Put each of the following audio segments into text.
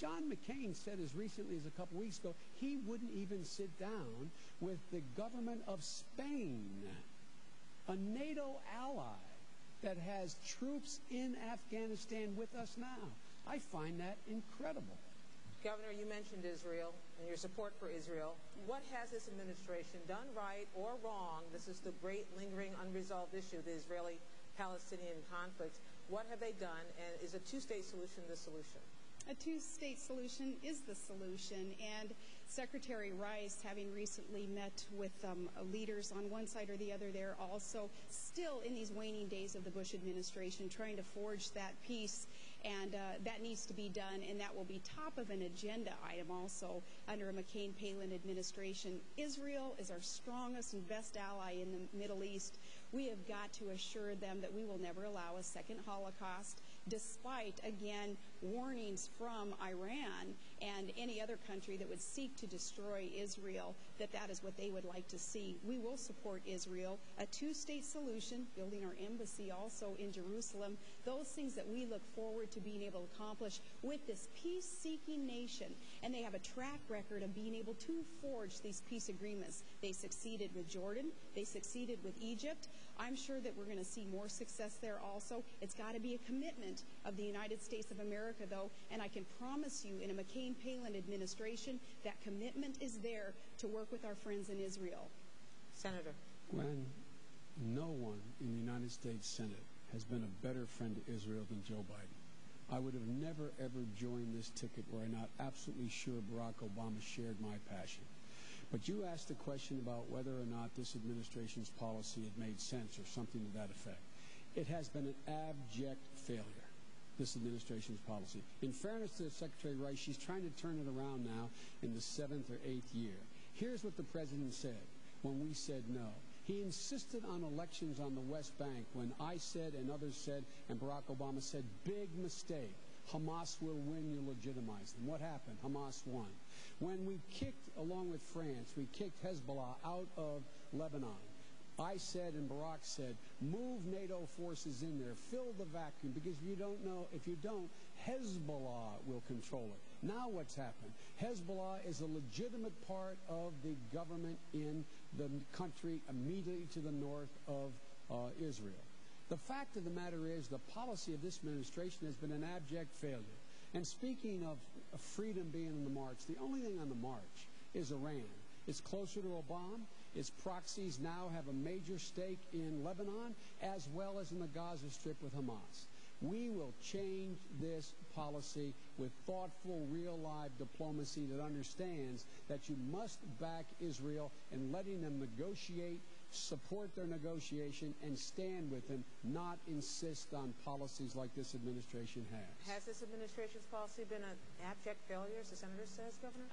John McCain said as recently as a couple weeks ago he wouldn't even sit down with the government of Spain, a NATO ally that has troops in Afghanistan with us now. I find that incredible. Governor, you mentioned Israel and your support for Israel. What has this administration done right or wrong? This is the great lingering unresolved issue, the Israeli-Palestinian conflict. What have they done, and is a two-state solution the solution? A two-state solution is the solution, and Secretary Rice, having recently met with leaders on one side or the other there, also still in these waning days of the Bush administration, trying to forge that peace, and that needs to be done, and that will be top of an agenda item also under a McCain-Palin administration. Israel is our strongest and best ally in the Middle East. We have got to assure them that we will never allow a second Holocaust, despite, again, warnings from Iran and any other country that would seek to destroy Israel, that is what they would like to see. We will support Israel, a two-state solution, building our embassy also in Jerusalem, those things that we look forward to being able to accomplish with this peace-seeking nation. And they have a track record of being able to forge these peace agreements. They succeeded with Jordan. They succeeded with Egypt. I'm sure that we're going to see more success there also. It's got to be a commitment of the United States of America, though, and I can promise you in a McCain-Palin administration that commitment is there to work with our friends in Israel. Senator. Gwen, no one in the United States Senate has been a better friend to Israel than Joe Biden. I would have never, ever joined this ticket were I not absolutely sure Barack Obama shared my passion. But you asked the question about whether or not this administration's policy had made sense or something to that effect. It has been an abject failure, this administration's policy. In fairness to Secretary Rice, she's trying to turn it around now in the 7th or 8th year. Here's what the president said when we said no. He insisted on elections on the West Bank when I said and others said and Barack Obama said, big mistake. Hamas will win, you legitimize them. What happened? Hamas won. When we kicked, along with France, we kicked Hezbollah out of Lebanon, I said and Barack said, move NATO forces in there, fill the vacuum, because if you don't, Hezbollah will control it. Now what's happened? Hezbollah is a legitimate part of the government in the country immediately to the north of Israel. The fact of the matter is the policy of this administration has been an abject failure. And speaking of freedom being on the march, the only thing on the march is Iran. It's closer to Obama. Its proxies now have a major stake in Lebanon as well as in the Gaza Strip with Hamas. We will change this policy with thoughtful, real, live diplomacy that understands that you must back Israel in letting them negotiate, support their negotiation, and stand with them, not insist on policies like this administration has. Has this administration's policy been an abject failure, as the senator says, Governor?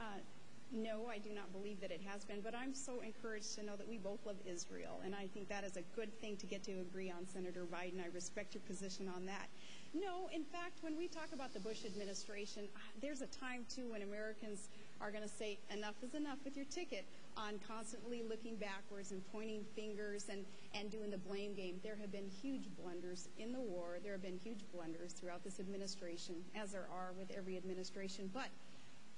No, I do not believe that it has been, but I'm so encouraged to know that we both love Israel, and I think that is a good thing to get to agree on, Senator Biden. I respect your position on that. No, in fact, when we talk about the Bush administration, there's a time, too, when Americans are going to say enough is enough with your ticket on constantly looking backwards and pointing fingers and doing the blame game. There have been huge blunders in the war. There have been huge blunders throughout this administration, as there are with every administration, but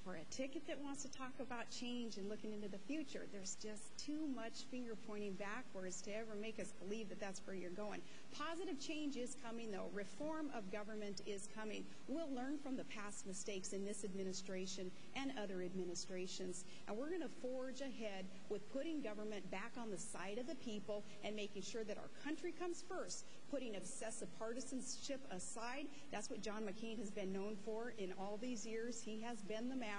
for a ticket that wants to talk about change and looking into the future, there's just too much finger pointing backwards to ever make us believe that that's where you're going. Positive change is coming, though. Reform of government is coming. We'll learn from the past mistakes in this administration and other administrations, and we're going to forge ahead with putting government back on the side of the people and making sure that our country comes first, putting obsessive partisanship aside. That's what John McCain has been known for in all these years. He has been the maverick.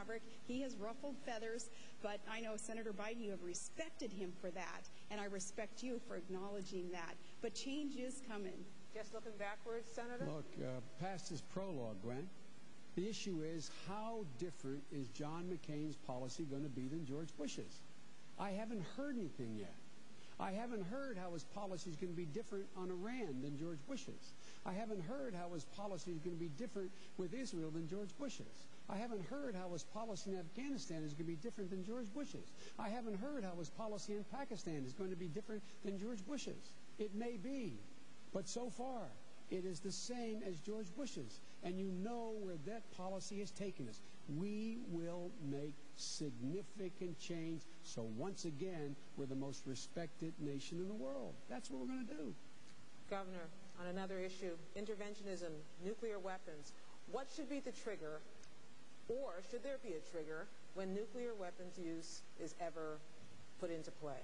He has ruffled feathers, but I know, Senator Biden, you have respected him for that, and I respect you for acknowledging that. But change is coming. Just looking backwards, Senator? Look, past his prologue, Gwen, the issue is how different is John McCain's policy going to be than George Bush's? I haven't heard anything yet. I haven't heard how his policy is going to be different on Iran than George Bush's. I haven't heard how his policy is going to be different with Israel than George Bush's. I haven't heard how his policy in Afghanistan is going to be different than George Bush's. I haven't heard how his policy in Pakistan is going to be different than George Bush's. It may be, but so far, It is the same as George Bush's. And you know where that policy has taken us. We will make significant change. So once again, we're the most respected nation in the world. That's what we're going to do. Governor, on another issue, interventionism, nuclear weapons. What should be the trigger, or should there be a trigger, when nuclear weapons use is ever put into play?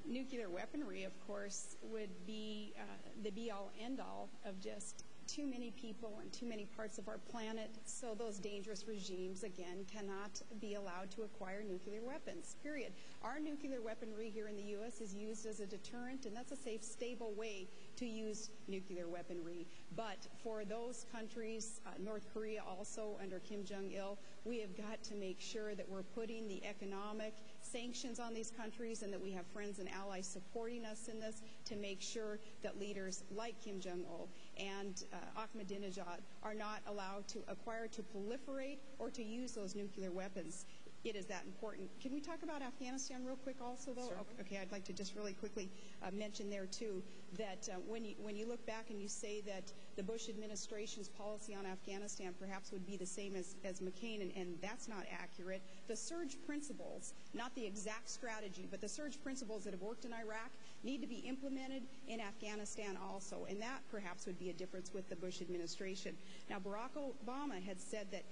Nuclear weaponry, of course, would be the be-all, end-all of just too many people and too many parts of our planet. So those dangerous regimes, again, cannot be allowed to acquire nuclear weapons, period. Our nuclear weaponry here in the U.S. is used as a deterrent, and that's a safe, stable way to use nuclear weaponry. But for those countries, North Korea also under Kim Jong-il, we have got to make sure that we're putting the economic sanctions on these countries and that we have friends and allies supporting us in this to make sure that leaders like Kim Jong-il and Ahmadinejad are not allowed to acquire, to proliferate, or to use those nuclear weapons. It is that important. Can we talk about Afghanistan real quick also, though? Certainly. Okay, I'd like to just really quickly mention there, too, that when you look back and you say that the Bush administration's policy on Afghanistan perhaps would be the same as McCain, and that's not accurate. The surge principles, not the exact strategy, but the surge principles that have worked in Iraq need to be implemented in Afghanistan also, and that perhaps would be a difference with the Bush administration. Now, Barack Obama had said that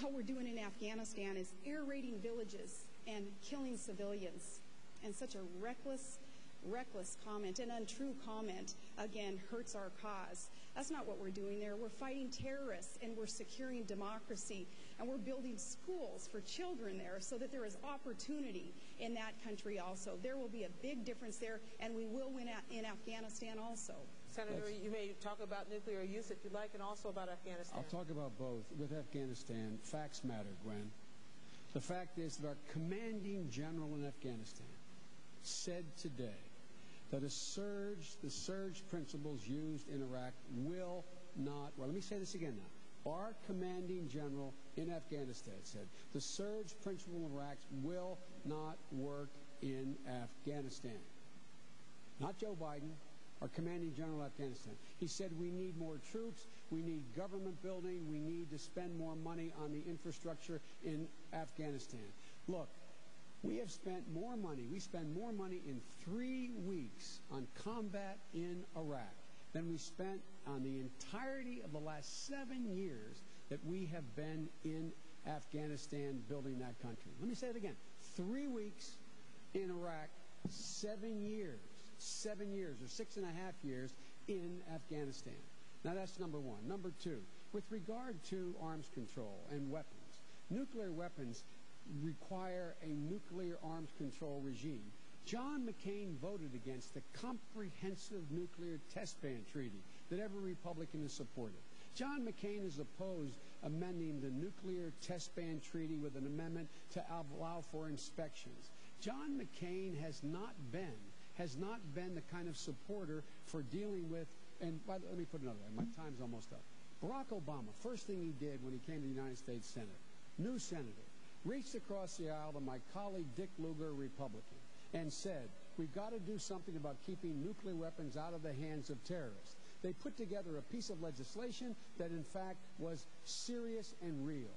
all we're doing in Afghanistan is air raiding villages and killing civilians. And such a reckless comment, an untrue comment, again, hurts our cause. That's not what we're doing there. We're fighting terrorists, and we're securing democracy, and we're building schools for children there so that there is opportunity in that country also. There will be a big difference there, and we will win in Afghanistan also. Senator, you may talk about nuclear use if you'd like, and also about Afghanistan. I'll talk about both. With Afghanistan, facts matter, Gwen. The fact is that our commanding general in Afghanistan said today that the surge principles used in Iraq will not, well, let me say this again now. Our commanding general in Afghanistan said the surge principle in Iraq will not work in Afghanistan. Not Joe Biden, our commanding general of Afghanistan. He said we need more troops, we need government building, we need to spend more money on the infrastructure in Afghanistan. Look, we have spent more money. We spend more money in 3 weeks on combat in Iraq than we spent on the entirety of the last 7 years that we have been in Afghanistan building that country. Let me say it again. 3 weeks in Iraq, 7 years. 7 years or 6.5 years in Afghanistan. Now that's number one. Number two, with regard to arms control and weapons, nuclear weapons require a nuclear arms control regime. John McCain voted against the comprehensive nuclear test ban treaty that every Republican has supported. John McCain has opposed amending the nuclear test ban treaty with an amendment to allow for inspections. John McCain has not been the kind of supporter for dealing with, and let me put it another way, my time's almost up. Barack Obama, first thing he did when he came to the United States Senate, new senator, reached across the aisle to my colleague Dick Lugar, Republican, and said, we've got to do something about keeping nuclear weapons out of the hands of terrorists. They put together a piece of legislation that in fact was serious and real.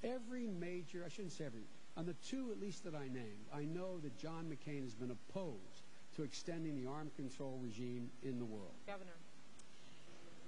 Every major, I shouldn't say every, on the two at least that I named, I know that John McCain has been opposed to extending the arms control regime in the world. Governor.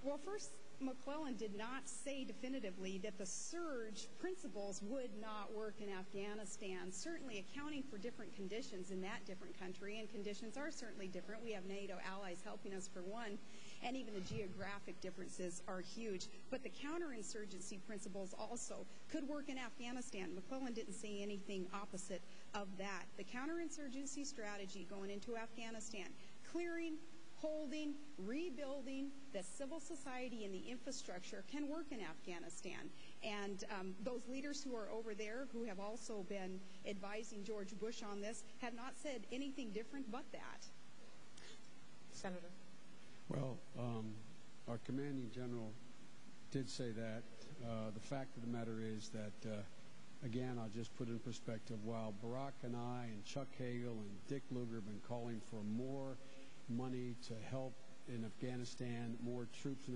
Well, first, McClellan did not say definitively that the surge principles would not work in Afghanistan, certainly accounting for different conditions in that different country, and conditions are certainly different. We have NATO allies helping us for one, and even the geographic differences are huge. But the counterinsurgency principles also could work in Afghanistan. McClellan didn't say anything opposite of that. The counterinsurgency strategy going into Afghanistan, clearing, holding, rebuilding the civil society and the infrastructure can work in Afghanistan. And those leaders who are over there, who have also been advising George Bush on this, have not said anything different but that. Senator. Well, our commanding general did say that. The fact of the matter is that, again, I'll just put in perspective, while Barack and I and Chuck Hagel and Dick Lugar have been calling for more money to help in Afghanistan, more troops in